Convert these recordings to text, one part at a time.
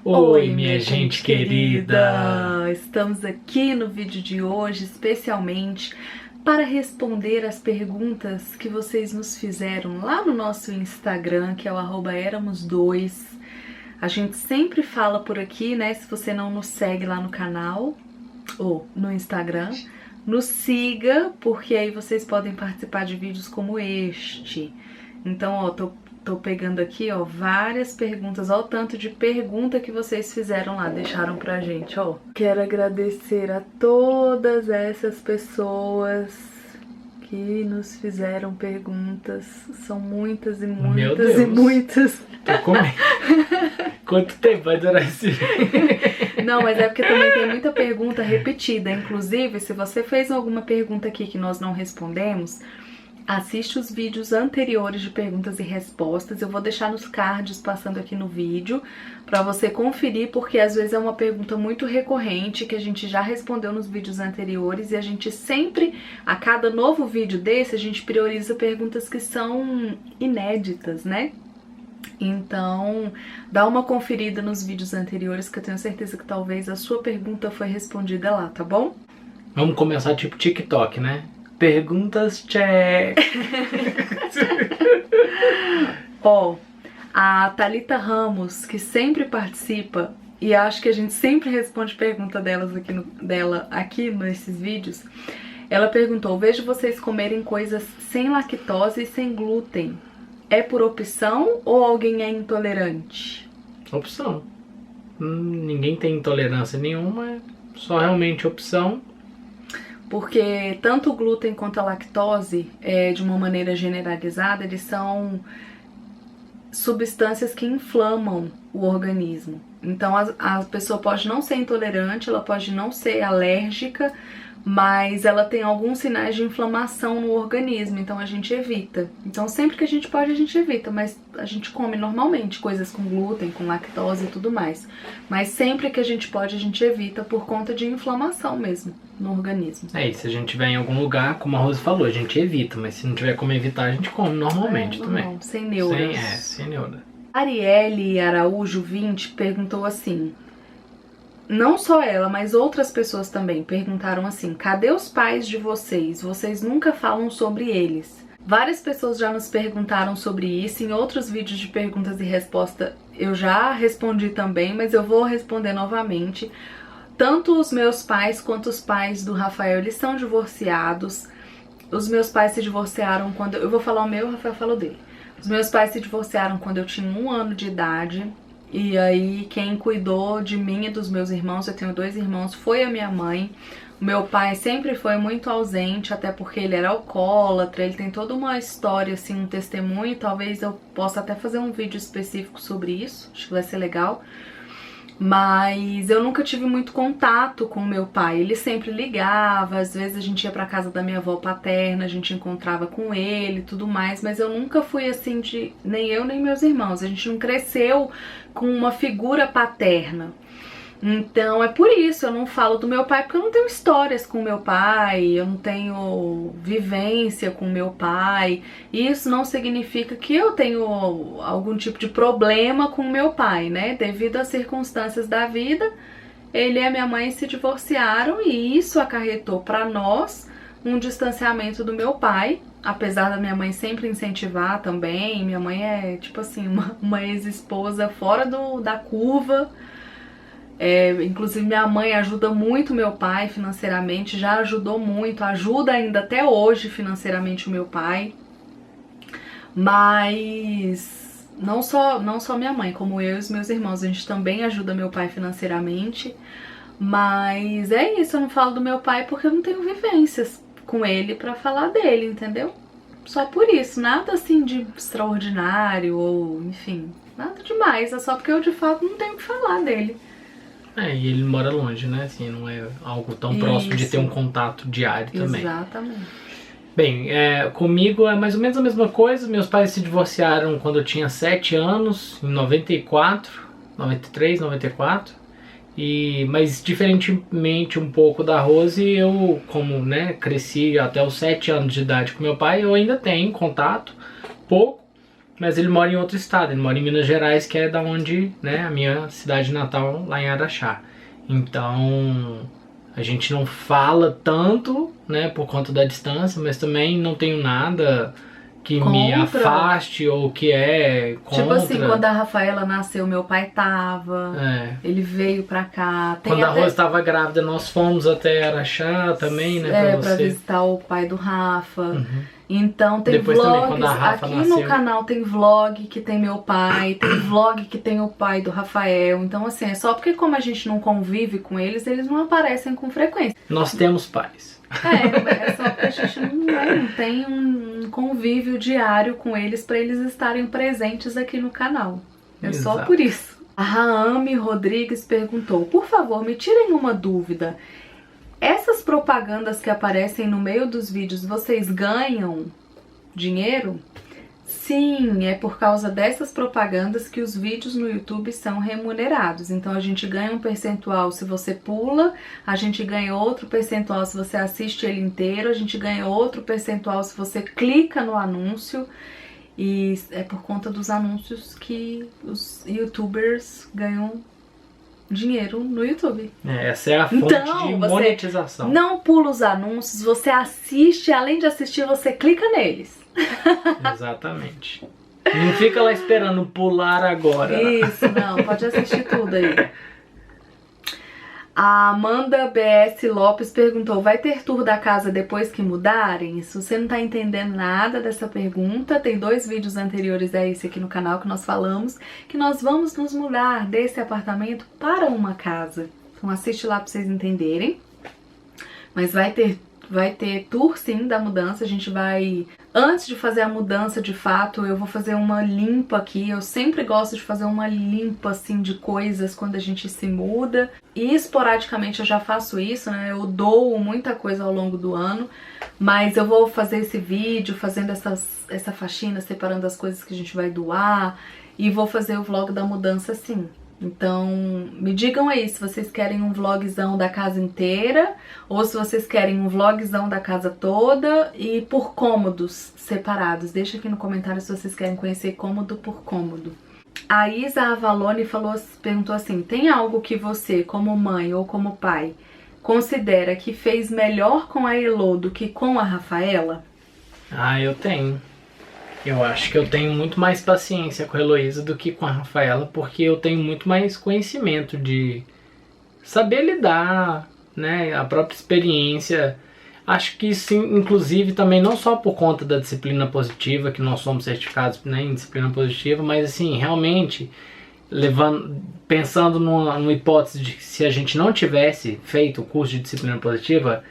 Oi, minha gente querida! Estamos aqui no vídeo de hoje especialmente para responder as perguntas que vocês nos fizeram lá no nosso Instagram, que é o @eramos2. A gente sempre fala por aqui, né? Se você não nos segue lá no canal ou no Instagram, nos siga, porque aí vocês podem participar de vídeos como este. Então, ó, tô pegando aqui, ó, várias perguntas. Ó o tanto de pergunta que vocês fizeram lá, deixaram pra gente, ó. Quero agradecer a todas essas pessoas que nos fizeram perguntas. São muitas e muitas. Meu Deus. E muitas. Tô comendo. Quanto tempo vai durar esse vídeo? Não, mas é porque também tem muita pergunta repetida. Inclusive, se você fez alguma pergunta aqui que nós não respondemos, assiste os vídeos anteriores de perguntas e respostas. Eu vou deixar nos cards passando aqui no vídeo pra você conferir, porque às vezes é uma pergunta muito recorrente que a gente já respondeu nos vídeos anteriores e a gente sempre, a cada novo vídeo desse, a gente prioriza perguntas que são inéditas, né? Então, dá uma conferida nos vídeos anteriores que eu tenho certeza que talvez a sua pergunta foi respondida lá, tá bom? Vamos começar tipo TikTok, né? Perguntas check. Ó, a Thalita Ramos, que sempre participa e acho que a gente sempre responde pergunta dela aqui nesses vídeos, ela perguntou: vejo vocês comerem coisas sem lactose e sem glúten. É por opção ou alguém é intolerante? Opção. Ninguém tem intolerância nenhuma, é só realmente opção. Porque tanto o glúten quanto a lactose, de uma maneira generalizada, eles são substâncias que inflamam o organismo. Então a pessoa pode não ser intolerante, ela pode não ser alérgica, mas ela tem alguns sinais de inflamação no organismo, então a gente evita. Então sempre que a gente pode, a gente evita, mas a gente come normalmente coisas com glúten, com lactose e tudo mais. Mas sempre que a gente pode, a gente evita por conta de inflamação mesmo no organismo. É isso, se a gente estiver em algum lugar, como a Rose falou, a gente evita, mas se não tiver como evitar, a gente come normalmente também. Não, sem neuras. Sem neura. Arielle Araújo 20 perguntou assim: não só ela, mas outras pessoas também perguntaram assim: cadê os pais de vocês? Vocês nunca falam sobre eles. Várias pessoas já nos perguntaram sobre isso. Em outros vídeos de perguntas e respostas eu já respondi também, mas eu vou responder novamente. Tanto os meus pais quanto os pais do Rafael, eles são divorciados. Os meus pais se divorciaram quando... Eu vou falar o meu, o Rafael falou dele. Os meus pais se divorciaram quando eu tinha 1 ano de idade. E aí quem cuidou de mim e dos meus irmãos, eu tenho 2 irmãos, foi a minha mãe. O meu pai sempre foi muito ausente, até porque ele era alcoólatra, ele tem toda uma história, assim, um testemunho. Talvez eu possa até fazer um vídeo específico sobre isso, acho que vai ser legal. Mas eu nunca tive muito contato com o meu pai. Ele sempre ligava, às vezes a gente ia pra casa da minha avó paterna, a gente encontrava com ele e tudo mais, mas eu nunca fui assim de... nem eu nem meus irmãos, a gente não cresceu com uma figura paterna. Então é por isso eu não falo do meu pai, porque eu não tenho histórias com meu pai, eu não tenho vivência com meu pai. E isso não significa que eu tenho algum tipo de problema com meu pai, né? Devido às circunstâncias da vida, ele e a minha mãe se divorciaram e isso acarretou para nós um distanciamento do meu pai. Apesar da minha mãe sempre incentivar também, minha mãe é tipo assim, uma ex-esposa fora da curva. Inclusive minha mãe ajuda muito meu pai financeiramente, já ajudou muito, ajuda ainda até hoje financeiramente o meu pai. Mas não só minha mãe, como eu e os meus irmãos, a gente também ajuda meu pai financeiramente. Mas é isso, eu não falo do meu pai porque eu não tenho vivências com ele pra falar dele, entendeu? Só por isso, nada assim de extraordinário ou enfim, nada demais, é só porque eu de fato não tenho o que falar dele. E ele mora longe, né? Assim, não é algo tão próximo de ter um contato diário também. Exatamente. Bem, comigo é mais ou menos a mesma coisa. Meus pais se divorciaram quando eu tinha 7 anos, em 94, 93, 94. Mas diferentemente um pouco da Rose, eu, como, né, cresci até os 7 anos de idade com meu pai, eu ainda tenho contato, pouco, Mas ele mora em outro estado, ele mora em Minas Gerais, que é da onde, né, a minha cidade natal, lá em Araxá. Então, a gente não fala tanto, né, por conta da distância, mas também não tenho nada que me afaste ou que é contra. Tipo assim, quando a Rafaela nasceu, meu pai tava, ele veio pra cá. Quando a Rose estava grávida, nós fomos até Araxá também, né, pra visitar o pai do Rafa. Uhum. Então tem depois vlogs, também, quando a Rafa aqui nasceu. No canal tem vlog que tem meu pai, tem vlog que tem o pai do Rafael. Então assim, é só porque como a gente não convive com eles, eles não aparecem com frequência. Nós temos pais. É só porque a gente não tem um convívio diário com eles para eles estarem presentes aqui no canal. É Exato. só por isso. A Raame Rodrigues perguntou: por favor, me tirem uma dúvida. Essas propagandas que aparecem no meio dos vídeos, vocês ganham dinheiro? Sim, é por causa dessas propagandas que os vídeos no YouTube são remunerados. Então a gente ganha um percentual se você pula, a gente ganha outro percentual se você assiste ele inteiro, a gente ganha outro percentual se você clica no anúncio. E é por conta dos anúncios que os YouTubers ganham dinheiro no YouTube. Essa é a fonte de monetização. Não pula os anúncios, você assiste, além de assistir, você clica neles. Exatamente. Não fica lá esperando pular agora. Isso, não, pode assistir tudo aí. A Amanda BS Lopes perguntou: vai ter tour da casa depois que mudarem? Se você não tá entendendo nada dessa pergunta, tem 2 vídeos anteriores a esse aqui no canal que nós falamos que nós vamos nos mudar desse apartamento para uma casa. Então assiste lá pra vocês entenderem. Mas vai ter tour sim da mudança. A gente vai... Antes de fazer a mudança de fato, eu vou fazer uma limpa aqui. Eu sempre gosto de fazer uma limpa assim de coisas quando a gente se muda. E esporadicamente eu já faço isso, né? Eu dou muita coisa ao longo do ano. Mas eu vou fazer esse vídeo fazendo essa faxina, separando as coisas que a gente vai doar. E vou fazer o vlog da mudança sim. Então, me digam aí se vocês querem um vlogzão da casa inteira ou se vocês querem um vlogzão da casa toda e por cômodos separados. Deixa aqui no comentário se vocês querem conhecer cômodo por cômodo. A Isa Avalone perguntou assim: tem algo que você, como mãe ou como pai, considera que fez melhor com a Elo do que com a Rafaela? Eu tenho. Eu acho que eu tenho muito mais paciência com a Heloísa do que com a Rafaela, porque eu tenho muito mais conhecimento de saber lidar, né? A própria experiência. Acho que sim, inclusive também não só por conta da disciplina positiva, que nós somos certificados, né, em disciplina positiva, mas assim, realmente pensando numa hipótese de que se a gente não tivesse feito o curso de disciplina positiva,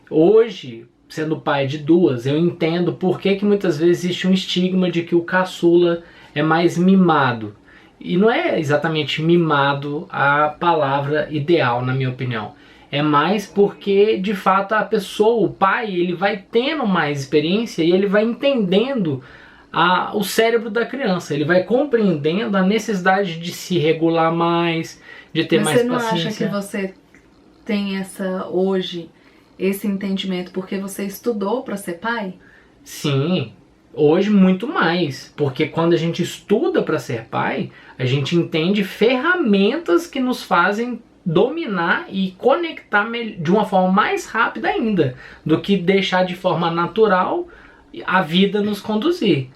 hoje, sendo pai de 2, eu entendo por que muitas vezes existe um estigma de que o caçula é mais mimado. E não é exatamente mimado a palavra ideal, na minha opinião. É mais porque, de fato, a pessoa, o pai, ele vai tendo mais experiência e ele vai entendendo o cérebro da criança. Ele vai compreendendo a necessidade de se regular mais, de ter mais paciência. Mas você não acha que você tem hoje esse entendimento porque você estudou para ser pai? Sim, hoje muito mais. Porque quando a gente estuda para ser pai, a gente entende ferramentas que nos fazem dominar e conectar de uma forma mais rápida ainda do que deixar de forma natural a vida nos conduzir.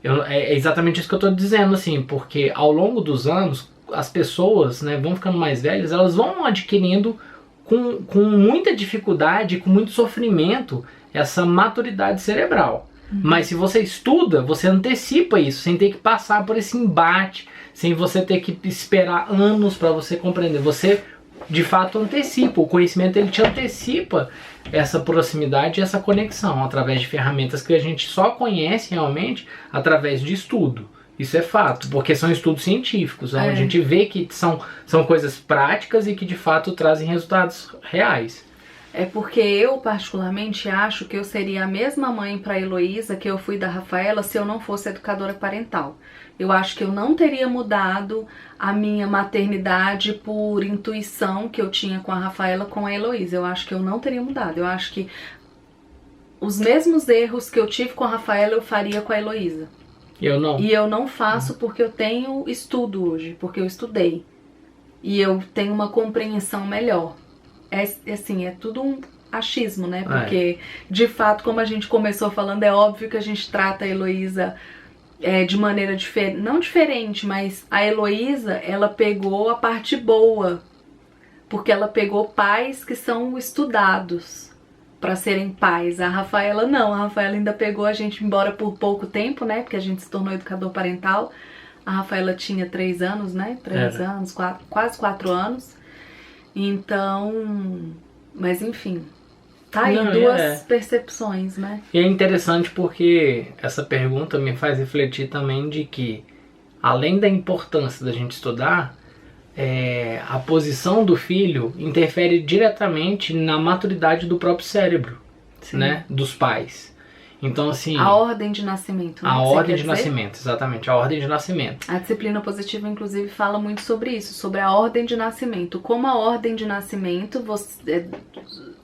É exatamente isso que eu estou dizendo, assim, porque ao longo dos anos as pessoas, né, vão ficando mais velhas, elas vão adquirindo com muita dificuldade, com muito sofrimento, essa maturidade cerebral. Mas se você estuda, você antecipa isso, sem ter que passar por esse embate, sem você ter que esperar anos para você compreender. Você, de fato, antecipa. O conhecimento, ele te antecipa essa proximidade e essa conexão através de ferramentas que a gente só conhece realmente através de estudo. Isso é fato, porque são estudos científicos, onde a gente vê que são coisas práticas e que, de fato, trazem resultados reais. É porque eu, particularmente, acho que eu seria a mesma mãe para a Heloísa que eu fui da Rafaela se eu não fosse educadora parental. Eu acho que eu não teria mudado a minha maternidade por intuição que eu tinha com a Rafaela com a Heloísa. Eu acho que eu não teria mudado. Eu acho que os mesmos erros que eu tive com a Rafaela eu faria com a Heloísa. Eu não. E eu não faço porque eu tenho estudo hoje, porque eu estudei. E eu tenho uma compreensão melhor. É assim, é tudo um achismo, né? Porque, de fato, como a gente começou falando, é óbvio que a gente trata a Heloísa de maneira diferente. Não diferente, mas a Heloísa, ela pegou a parte boa. Porque ela pegou pais que são estudados para serem pais. A Rafaela não, a Rafaela ainda pegou a gente, embora por pouco tempo, né? Porque a gente se tornou educador parental. A Rafaela tinha 3 anos, né? 3 anos, quase 4 anos. Então, mas enfim, tá aí duas percepções, né? E é interessante porque essa pergunta me faz refletir também de que, além da importância da gente estudar, a posição do filho interfere diretamente na maturidade do próprio cérebro, né, dos pais. Então, assim... A ordem de nascimento, né? A ordem de nascimento, exatamente, a ordem de nascimento. A disciplina positiva, inclusive, fala muito sobre isso, sobre a ordem de nascimento. Como a ordem de nascimento,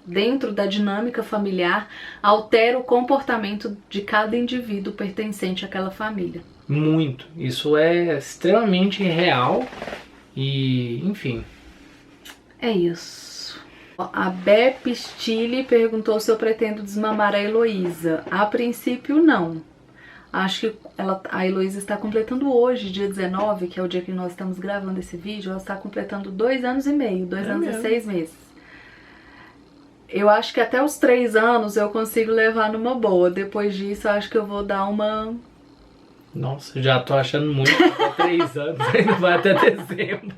dentro da dinâmica familiar, altera o comportamento de cada indivíduo pertencente àquela família. Muito. Isso é extremamente real. E, enfim. É isso. A Bep Stille perguntou se eu pretendo desmamar a Heloísa. A princípio, não. Acho que a Heloísa está completando hoje, dia 19, que é o dia que nós estamos gravando esse vídeo. Ela está completando 2 anos e meio, 2 anos e 6 meses. Eu acho que até os 3 anos eu consigo levar numa boa. Depois disso, eu acho que eu vou dar uma... Nossa, já tô achando muito. Até 3 anos, ainda vai até dezembro.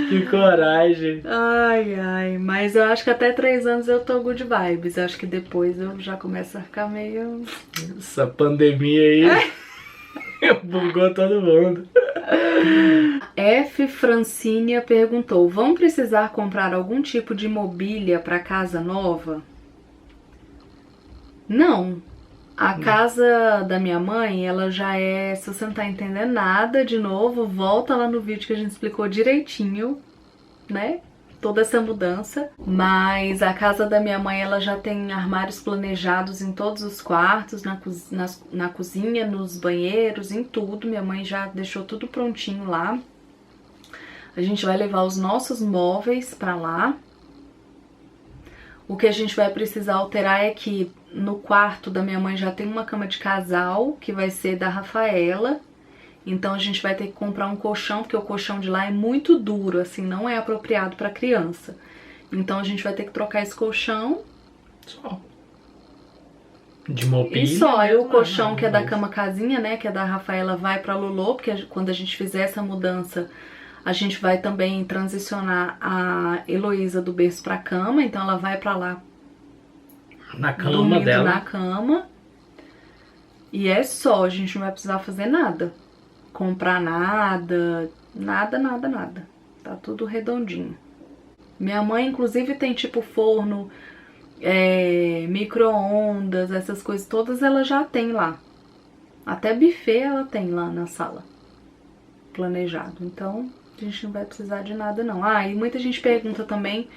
Que coragem. Ai, mas eu acho que até 3 anos eu tô good vibes. Eu acho que depois eu já começo a ficar meio... Essa pandemia aí bugou todo mundo. F. Francínia perguntou: vão precisar comprar algum tipo de mobília para casa nova? Não. A casa da minha mãe, ela já é... Se você não tá entendendo nada, de novo, volta lá no vídeo que a gente explicou direitinho, né? Toda essa mudança. Mas a casa da minha mãe, ela já tem armários planejados em todos os quartos, na cozinha, nos banheiros, em tudo. Minha mãe já deixou tudo prontinho lá. A gente vai levar os nossos móveis pra lá. O que a gente vai precisar alterar é que no quarto da minha mãe já tem uma cama de casal, que vai ser da Rafaela. Então a gente vai ter que comprar um colchão, porque o colchão de lá é muito duro, assim, não é apropriado para criança. Então a gente vai ter que trocar esse colchão. Só. De mobília. E só, aí o colchão que é da cama casinha, né, que é da Rafaela, vai pra Lulô, porque quando a gente fizer essa mudança, a gente vai também transicionar a Heloísa do berço pra cama, então ela vai pra lá na cama dela. Na cama. E é só, a gente não vai precisar fazer nada. Comprar nada, nada. Tá tudo redondinho. Minha mãe, inclusive, tem tipo forno, micro-ondas, essas coisas todas ela já tem lá. Até buffet ela tem lá na sala, planejado. Então, a gente não vai precisar de nada não. E muita gente pergunta também,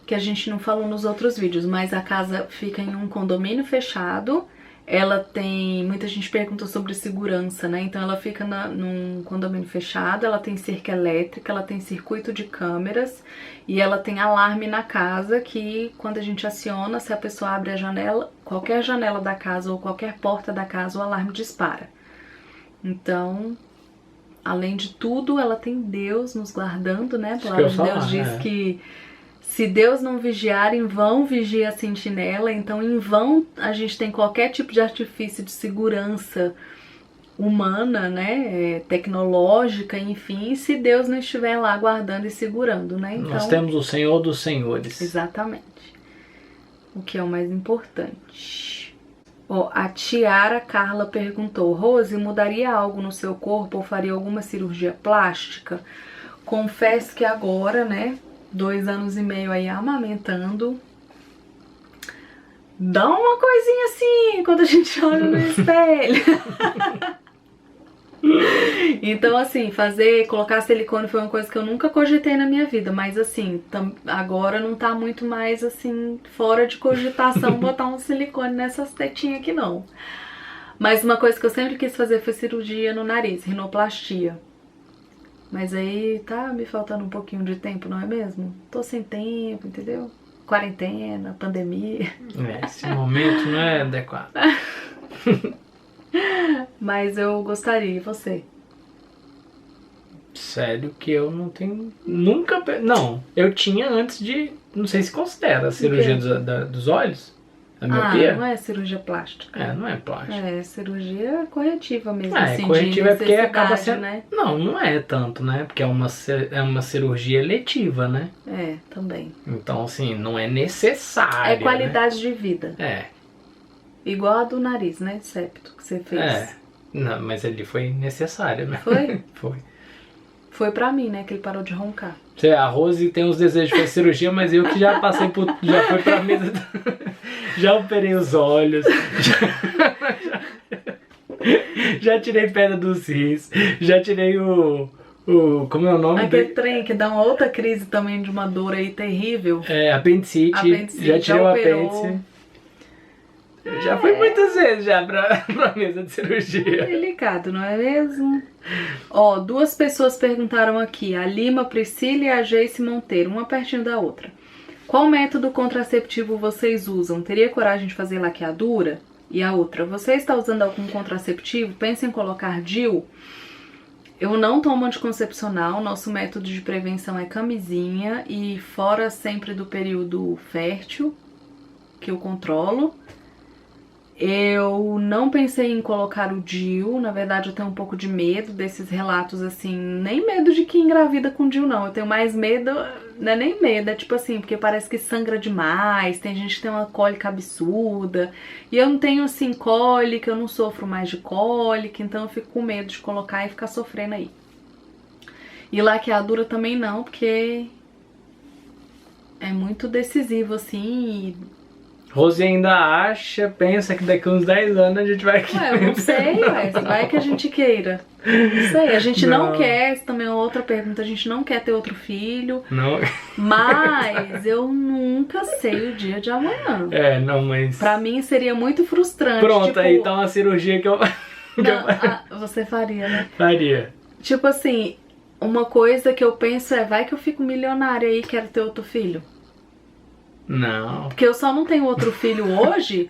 que a gente não falou nos outros vídeos, mas a casa fica em um condomínio fechado. Ela tem... Muita gente perguntou sobre segurança, né? Então ela fica num condomínio fechado, ela tem cerca elétrica, ela tem circuito de câmeras e ela tem alarme na casa que quando a gente aciona, se a pessoa abre a janela, qualquer janela da casa ou qualquer porta da casa, o alarme dispara. Então, além de tudo, ela tem Deus nos guardando, né? A palavra de Deus diz que se Deus não vigiar, em vão vigia a sentinela. Então, em vão a gente tem qualquer tipo de artifício de segurança humana, né, tecnológica, enfim, se Deus não estiver lá guardando e segurando, né? Então, nós temos o Senhor dos Senhores. Exatamente. O que é o mais importante. A Tiara Carla perguntou: Rose, mudaria algo no seu corpo ou faria alguma cirurgia plástica? Confesso que agora, né, 2 anos e meio aí amamentando, dá uma coisinha assim quando a gente olha no espelho. Então, assim, colocar silicone foi uma coisa que eu nunca cogitei na minha vida, mas assim, agora não tá muito mais assim, fora de cogitação botar um silicone nessas tetinhas aqui não. Mas uma coisa que eu sempre quis fazer foi cirurgia no nariz, rinoplastia. Mas aí tá me faltando um pouquinho de tempo, não é mesmo? Tô sem tempo, entendeu? Quarentena, pandemia. Esse momento não é adequado. Mas eu gostaria, e você? Sério que eu não tenho... Nunca... Não, eu tinha antes de... Não sei se considera a cirurgia dos olhos. A miopia. Não é cirurgia plástica. Não é plástica. É cirurgia corretiva mesmo. Assim, corretiva é porque acaba sendo... né? Não é tanto, né? Porque é uma cirurgia eletiva, né? É, também. Então, assim, não é necessário. É qualidade de vida. É. Igual a do nariz, né? Septo, que você fez. Não, mas ali foi necessário, né? Foi? Foi. Foi pra mim, né? Que ele parou de roncar. A Rose tem os desejos de fazer cirurgia, mas eu que já passei por... Já fui pra mesa... Já operei os olhos. Já tirei pedra dos rins. Já tirei o... Como é o nome? Aquele trem que dá uma outra crise também de uma dor aí terrível. Apendicite. Já tirei o apêndice. Já fui muitas vezes já pra mesa de cirurgia. Delicado, não é mesmo? Ó, 2 pessoas perguntaram aqui. A Lima Priscila e a Geice Monteiro. Uma pertinho da outra. Qual método contraceptivo vocês usam? Teria coragem de fazer laqueadura? E a outra, você está usando algum contraceptivo? Pensa em colocar DIU? Eu não tomo anticoncepcional, nosso método de prevenção é camisinha e fora sempre do período fértil, que eu controlo. Eu não pensei em colocar o DIU, na verdade eu tenho um pouco de medo desses relatos assim, nem medo de que engravida com DIU não, eu tenho mais medo, não é nem medo, é tipo assim, porque parece que sangra demais, tem gente que tem uma cólica absurda, e eu não tenho assim cólica, eu não sofro mais de cólica, então eu fico com medo de colocar e ficar sofrendo aí. E laqueadura também não, porque é muito decisivo assim. Rose ainda pensa que daqui uns 10 anos a gente vai... Eu não sei, vai que a gente queira. Não sei, a gente não quer, essa também é outra pergunta, a gente não quer ter outro filho. Não. Mas eu nunca sei o dia de amanhã. Não, mas... Pra mim seria muito frustrante. Pronto, tipo... aí tá uma cirurgia que eu... Você faria, né? Faria. Tipo assim, uma coisa que eu penso vai que eu fico milionária aí e quero ter outro filho. Não. Porque eu só não tenho outro filho hoje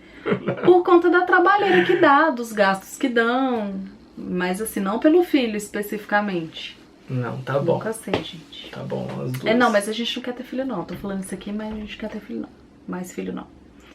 por conta da trabalheira que dá, dos gastos que dão. Mas assim, não pelo filho especificamente. Não, tá bom. Nunca sei, gente. Tá bom, as duas. Não, mas a gente não quer ter filho não. Tô falando isso aqui, mas a gente não quer ter filho não. Mais filho não.